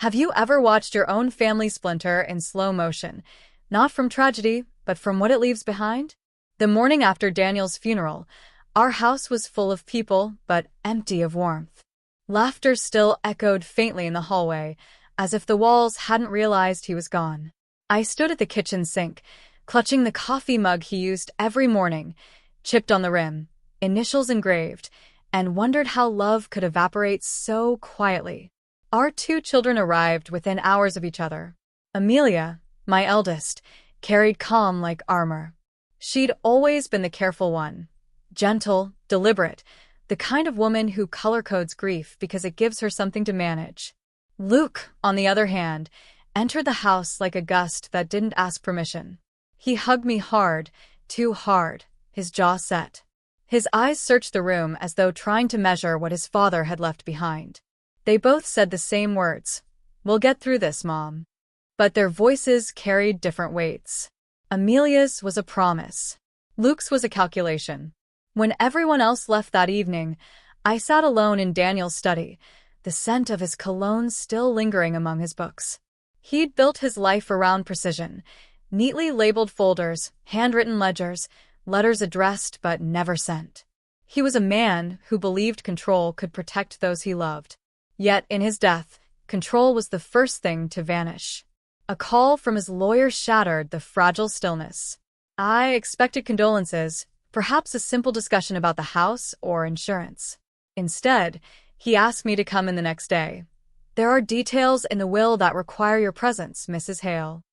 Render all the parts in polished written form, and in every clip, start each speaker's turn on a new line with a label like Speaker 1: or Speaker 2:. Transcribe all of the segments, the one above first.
Speaker 1: Have you ever watched your own family splinter in slow motion, not from tragedy, but from what it leaves behind? The morning after Daniel's funeral, our house was full of people, but empty of warmth. Laughter still echoed faintly in the hallway, as if the walls hadn't realized he was gone. I stood at the kitchen sink, clutching the coffee mug he used every morning, chipped on the rim, initials engraved, and wondered how love could evaporate so quietly. Our two children arrived within hours of each other. Amelia, my eldest, carried calm like armor. She'd always been the careful one, gentle, deliberate, the kind of woman who color-codes grief because it gives her something to manage. Luke, on the other hand, entered the house like a gust that didn't ask permission. He hugged me hard, too hard, his jaw set. His eyes searched the room as though trying to measure what his father had left behind. They both said the same words, "We'll get through this, Mom." But their voices carried different weights. Amelia's was a promise. Luke's was a calculation. When everyone else left that evening, I sat alone in Daniel's study, the scent of his cologne still lingering among his books. He'd built his life around precision, neatly labeled folders, handwritten ledgers, letters addressed but never sent. He was a man who believed control could protect those he loved. Yet, in his death, control was the first thing to vanish. A call from his lawyer shattered the fragile stillness. I expected condolences, perhaps a simple discussion about the house or insurance. Instead, he asked me to come in the next day. "There are details in the will that require your presence, Mrs. Hale."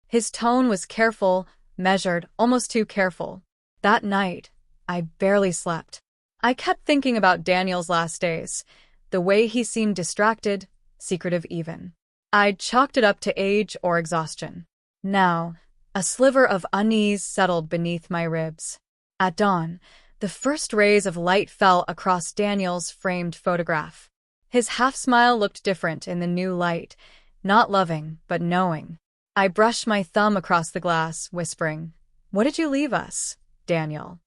Speaker 1: His tone was careful, measured, almost too careful. That night, I barely slept. I kept thinking about Daniel's last days, the way he seemed distracted, secretive even. I'd chalked it up to age or exhaustion. Now, a sliver of unease settled beneath my ribs. At dawn, the first rays of light fell across Daniel's framed photograph. His half-smile looked different in the new light, not loving, but knowing. I brushed my thumb across the glass, whispering, "What did you leave us, Daniel?"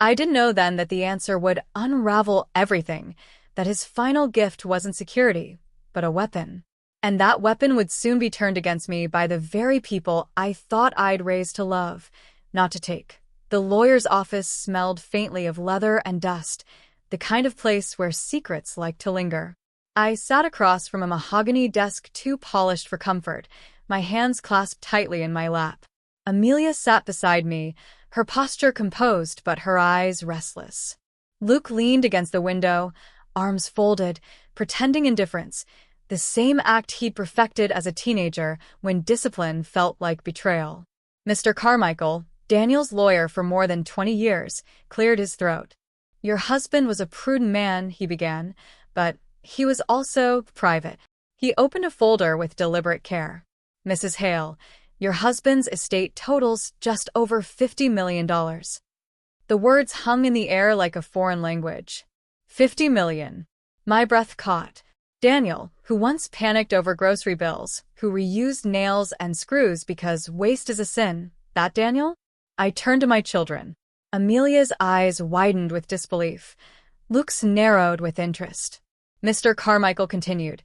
Speaker 1: I didn't know then that the answer would unravel everything, that his final gift wasn't security, but a weapon. And that weapon would soon be turned against me by the very people I thought I'd raised to love, not to take. The lawyer's office smelled faintly of leather and dust, the kind of place where secrets like to linger. I sat across from a mahogany desk too polished for comfort, my hands clasped tightly in my lap. Amelia sat beside me, her posture composed but her eyes restless. Luke leaned against the window, arms folded, pretending indifference, the same act he'd perfected as a teenager when discipline felt like betrayal. Mr. Carmichael, Daniel's lawyer for more than 20 years, cleared his throat. "Your husband was a prudent man," he began, "but he was also private." He opened a folder with deliberate care. "Mrs. Hale, your husband's estate totals just over $50 million. The words hung in the air like a foreign language. 50 million. My breath caught. Daniel, who once panicked over grocery bills, who reused nails and screws because waste is a sin, that Daniel? I turned to my children. Amelia's eyes widened with disbelief. Luke's narrowed with interest. Mr. Carmichael continued,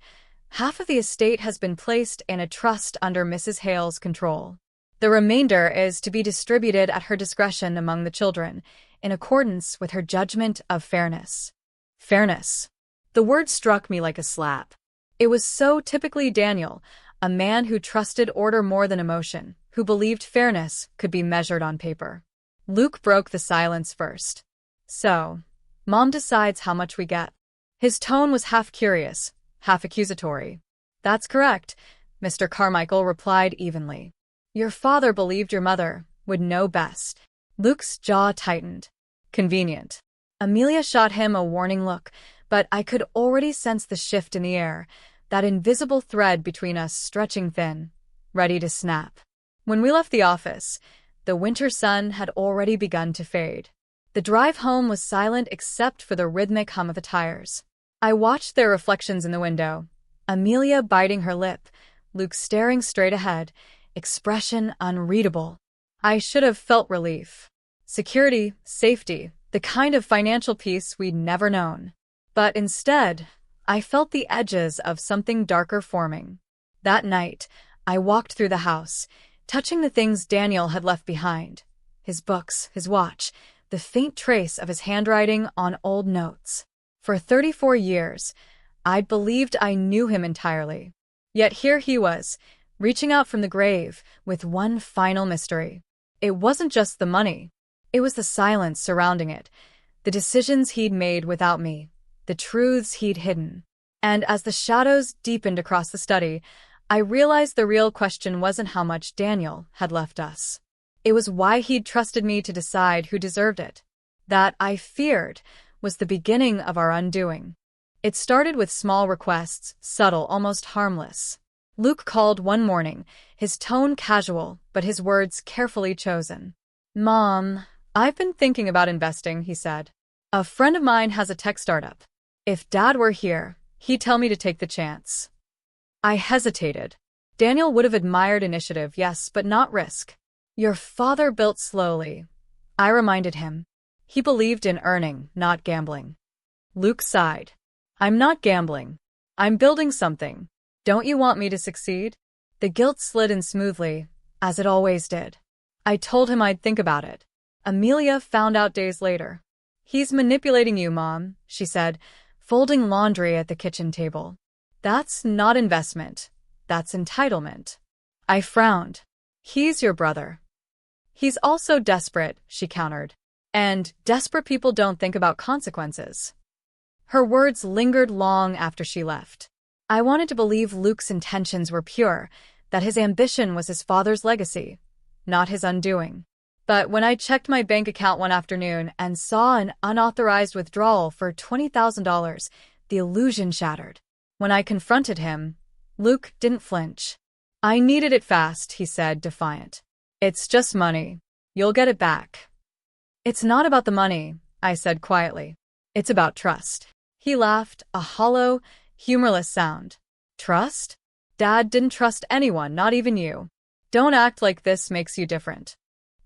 Speaker 1: "Half of the estate has been placed in a trust under Mrs. Hale's control. The remainder is to be distributed at her discretion among the children, in accordance with her judgment of fairness." Fairness. The word struck me like a slap. It was so typically Daniel, a man who trusted order more than emotion, who believed fairness could be measured on paper. Luke broke the silence first. "So, Mom decides how much we get." His tone was half curious, half accusatory. "That's correct," Mr. Carmichael replied evenly. "Your father believed your mother would know best." Luke's jaw tightened. "Convenient." Amelia shot him a warning look, but I could already sense the shift in the air, that invisible thread between us stretching thin, ready to snap. When we left the office, the winter sun had already begun to fade. The drive home was silent except for the rhythmic hum of the tires. I watched their reflections in the window, Amelia biting her lip, Luke staring straight ahead, expression unreadable. I should have felt relief. Security, safety, the kind of financial peace we'd never known. But instead, I felt the edges of something darker forming. That night, I walked through the house, touching the things Daniel had left behind. His books, his watch, the faint trace of his handwriting on old notes. For 34 years, I'd believed I knew him entirely. Yet here he was, reaching out from the grave with one final mystery. It wasn't just the money. It was the silence surrounding it, the decisions he'd made without me, the truths he'd hidden. And as the shadows deepened across the study, I realized the real question wasn't how much Daniel had left us. It was why he'd trusted me to decide who deserved it. That, I feared, was the beginning of our undoing. It started with small requests, subtle, almost harmless. Luke called one morning, his tone casual, but his words carefully chosen. "Mom, I've been thinking about investing," he said. "A friend of mine has a tech startup. If Dad were here, he'd tell me to take the chance." I hesitated. Daniel would have admired initiative, yes, but not risk. "Your father built slowly," I reminded him. "He believed in earning, not gambling." Luke sighed. "I'm not gambling. I'm building something. Don't you want me to succeed?" The guilt slid in smoothly, as it always did. I told him I'd think about it. Amelia found out days later. "He's manipulating you, Mom," she said, folding laundry at the kitchen table. "That's not investment. That's entitlement." I frowned. "He's your brother." "He's also desperate," she countered. "And desperate people don't think about consequences." Her words lingered long after she left. I wanted to believe Luke's intentions were pure, that his ambition was his father's legacy, not his undoing. But when I checked my bank account one afternoon and saw an unauthorized withdrawal for $20,000, the illusion shattered. When I confronted him, Luke didn't flinch. "I needed it fast," he said, defiant. "It's just money. You'll get it back." "It's not about the money," I said quietly. "It's about trust." He laughed, a hollow, humorless sound. "Trust? Dad didn't trust anyone, not even you. Don't act like this makes you different."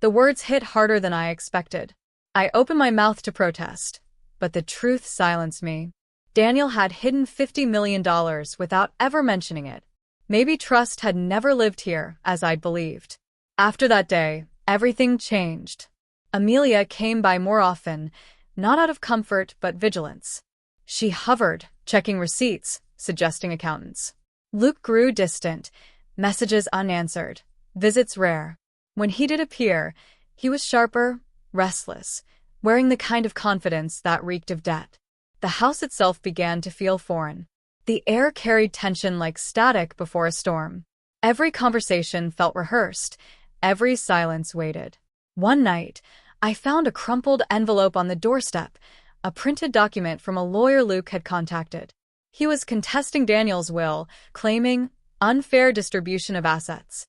Speaker 1: The words hit harder than I expected. I opened my mouth to protest, but the truth silenced me. Daniel had hidden $50 million without ever mentioning it. Maybe trust had never lived here, as I'd believed. After that day, everything changed. Amelia came by more often, not out of comfort but vigilance. She hovered, checking receipts, suggesting accountants. Luke grew distant, messages unanswered, visits rare. When he did appear, he was sharper, restless, wearing the kind of confidence that reeked of debt. The house itself began to feel foreign. The air carried tension like static before a storm. Every conversation felt rehearsed, every silence waited. One night, I found a crumpled envelope on the doorstep, a printed document from a lawyer Luke had contacted. He was contesting Daniel's will, claiming unfair distribution of assets.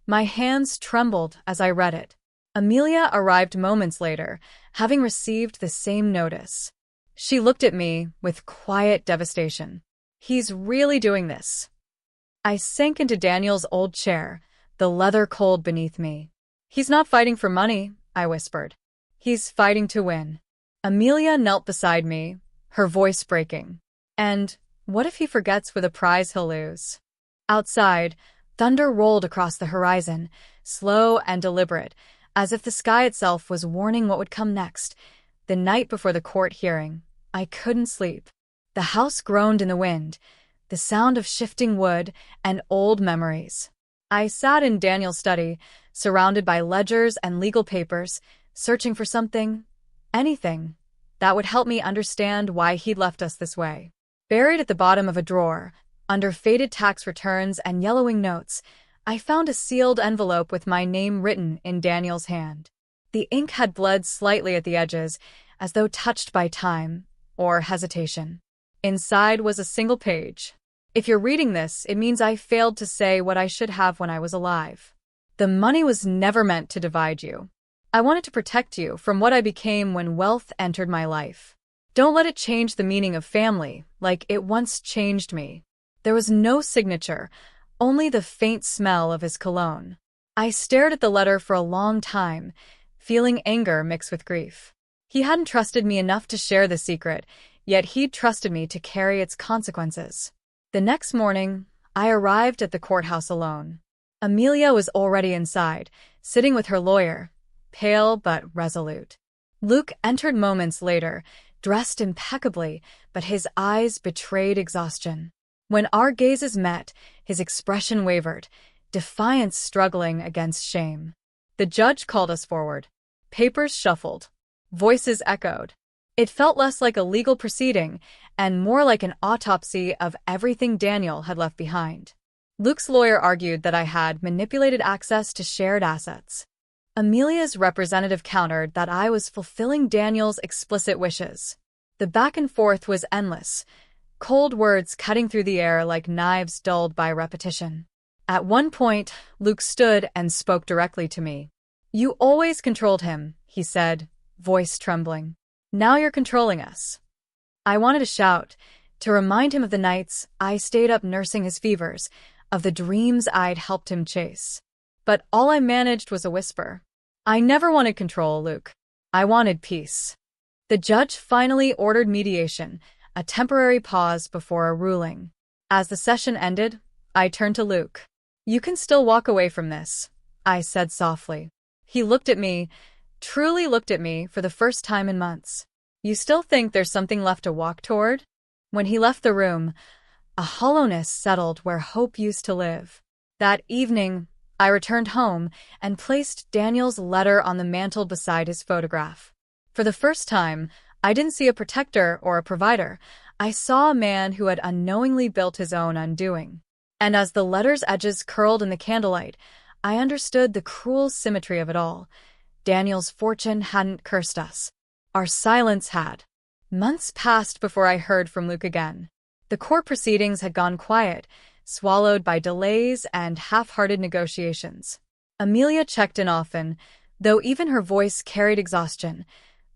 Speaker 1: My hands trembled as I read it. Amelia arrived moments later, having received the same notice. She looked at me with quiet devastation. "He's really doing this." I sank into Daniel's old chair, the leather cold beneath me. "He's not fighting for money," I whispered. "He's fighting to win." Amelia knelt beside me, her voice breaking. "And what if he forgets with a prize he'll lose?" Outside, thunder rolled across the horizon, slow and deliberate, as if the sky itself was warning what would come next. The night before the court hearing, I couldn't sleep. The house groaned in the wind, the sound of shifting wood and old memories. I sat in Daniel's study, surrounded by ledgers and legal papers, searching for something, anything, that would help me understand why he'd left us this way. Buried at the bottom of a drawer, under faded tax returns and yellowing notes, I found a sealed envelope with my name written in Daniel's hand. The ink had bled slightly at the edges, as though touched by time or hesitation. Inside was a single page. "If you're reading this, it means I failed to say what I should have when I was alive. The money was never meant to divide you. I wanted to protect you from what I became when wealth entered my life. Don't let it change the meaning of family, like it once changed me." There was no signature, only the faint smell of his cologne. I stared at the letter for a long time, feeling anger mixed with grief. He hadn't trusted me enough to share the secret, yet he'd trusted me to carry its consequences. The next morning, I arrived at the courthouse alone. Amelia was already inside, sitting with her lawyer, pale but resolute. Luke entered moments later, dressed impeccably, but his eyes betrayed exhaustion. When our gazes met, his expression wavered, defiance struggling against shame. The judge called us forward. Papers shuffled. Voices echoed. It felt less like a legal proceeding and more like an autopsy of everything Daniel had left behind. Luke's lawyer argued that I had manipulated access to shared assets. Amelia's representative countered that I was fulfilling Daniel's explicit wishes. The back and forth was endless, cold words cutting through the air like knives dulled by repetition. At one point, Luke stood and spoke directly to me. "You always controlled him," he said, voice trembling. "Now you're controlling us." I wanted to shout, to remind him of the nights I stayed up nursing his fevers, of the dreams I'd helped him chase. But all I managed was a whisper. "I never wanted control, Luke. I wanted peace." The judge finally ordered mediation, a temporary pause before a ruling. As the session ended, I turned to Luke. "You can still walk away from this," I said softly. He looked at me, truly looked at me for the first time in months. "You still think there's something left to walk toward?" When he left the room, a hollowness settled where hope used to live. That evening, I returned home and placed Daniel's letter on the mantel beside his photograph. For the first time, I didn't see a protector or a provider. I saw a man who had unknowingly built his own undoing. And as the letter's edges curled in the candlelight, I understood the cruel symmetry of it all. Daniel's fortune hadn't cursed us. Our silence had. Months passed before I heard from Luke again. The court proceedings had gone quiet, swallowed by delays and half-hearted negotiations. Amelia checked in often, though even her voice carried exhaustion,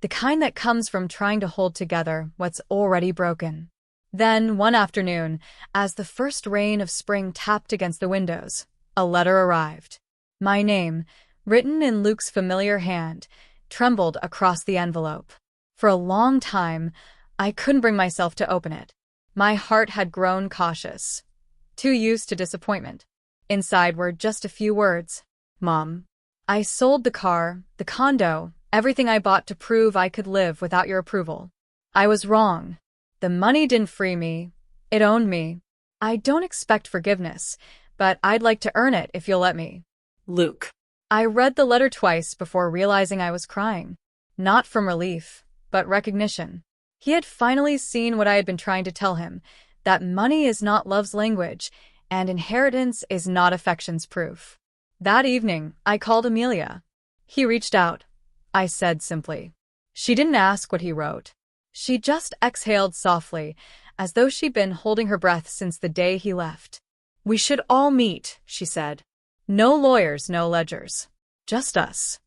Speaker 1: the kind that comes from trying to hold together what's already broken. Then, one afternoon, as the first rain of spring tapped against the windows, a letter arrived. My name, written in Luke's familiar hand, trembled across the envelope. For a long time, I couldn't bring myself to open it. My heart had grown cautious, too used to disappointment. Inside were just a few words. "Mom, I sold the car, the condo, everything I bought to prove I could live without your approval. I was wrong. The money didn't free me. It owned me. I don't expect forgiveness, but I'd like to earn it if you'll let me. Luke." I read the letter twice before realizing I was crying. Not from relief, but recognition. He had finally seen what I had been trying to tell him, that money is not love's language, and inheritance is not affection's proof. That evening, I called Amelia. "He reached out," I said simply. She didn't ask what he wrote. She just exhaled softly, as though she'd been holding her breath since the day he left. "We should all meet," she said. "No lawyers, no ledgers. Just us."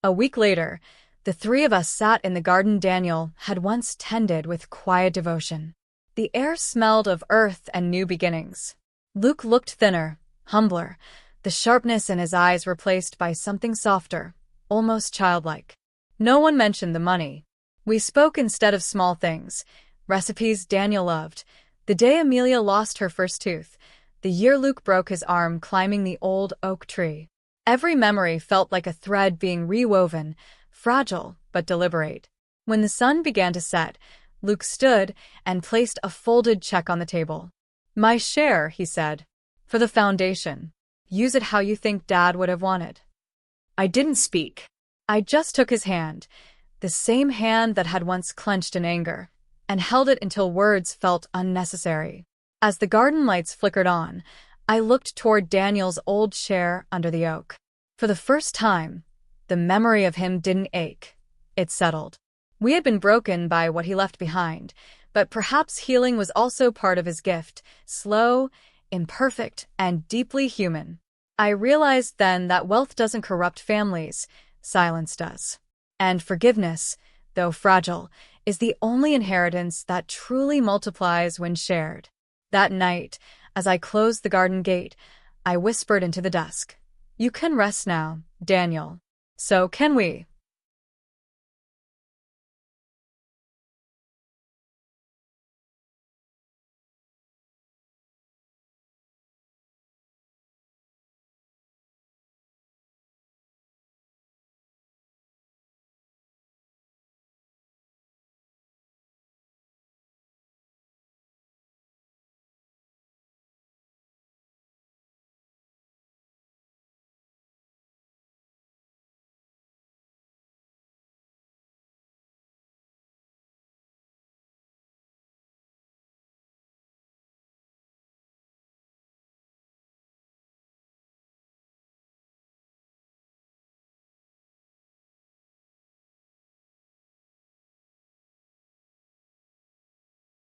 Speaker 1: A week later, the three of us sat in the garden Daniel had once tended with quiet devotion. The air smelled of earth and new beginnings. Luke looked thinner, humbler, the sharpness in his eyes replaced by something softer, almost childlike. No one mentioned the money. We spoke instead of small things, recipes Daniel loved, the day Amelia lost her first tooth, the year Luke broke his arm climbing the old oak tree. Every memory felt like a thread being rewoven, fragile but deliberate. When the sun began to set, Luke stood and placed a folded check on the table. "My share," he said. "For the foundation. Use it how you think Dad would have wanted." I didn't speak. I just took his hand, the same hand that had once clenched in anger, and held it until words felt unnecessary. As the garden lights flickered on, I looked toward Daniel's old chair under the oak. For the first time, the memory of him didn't ache. It settled. We had been broken by what he left behind, but perhaps healing was also part of his gift, slow, imperfect, and deeply human. I realized then that wealth doesn't corrupt families, silence does. And forgiveness, though fragile, is the only inheritance that truly multiplies when shared. That night, as I closed the garden gate, I whispered into the dusk, "You can rest now, Daniel. So can we."